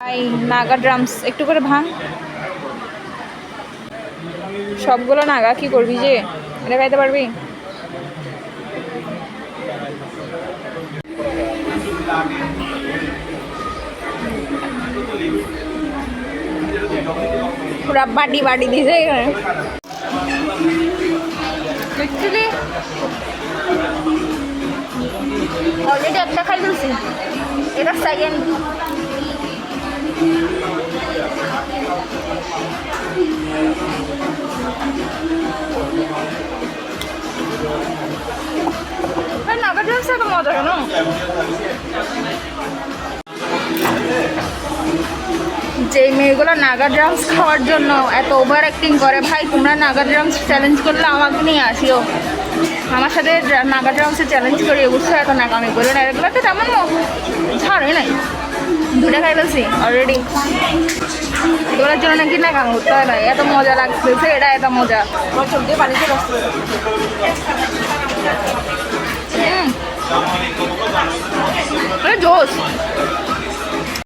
এই নাগা ড্রামস একটু করে ভাঙ। সবগুলো নাগা কি করবি যে এটা খাইতে পারবি? পুরা বাটি বাটি দিছে এখানে। অ্যাকচুয়ালি অলরেডি একটা খাই ফেলছি, এটা সেকেন্ড। নাগা ড্রামস এত মজা কেন? যে মেয়েগুলো নাগা ড্রামস খাওয়ার জন্য এত ওভার অ্যাক্টিং করে, ভাই তোমরা নাগা ড্রামস চ্যালেঞ্জ করলে আমাকে নিয়ে আসিও, আমার সাথে নাগা ড্রামসে চ্যালেঞ্জ করি, বুঝছো? এত নাগামি করো না, এগুলো তো তেমন ছাড়ে নাই, দুটা খাই ফেলছি অলরেডি। এগুলোর জন্য নাকি নাগামি করতে হয় না, এত মজা লাগতেছে, এটা এত মজা। চোখ দিয়ে পানিতে জোস।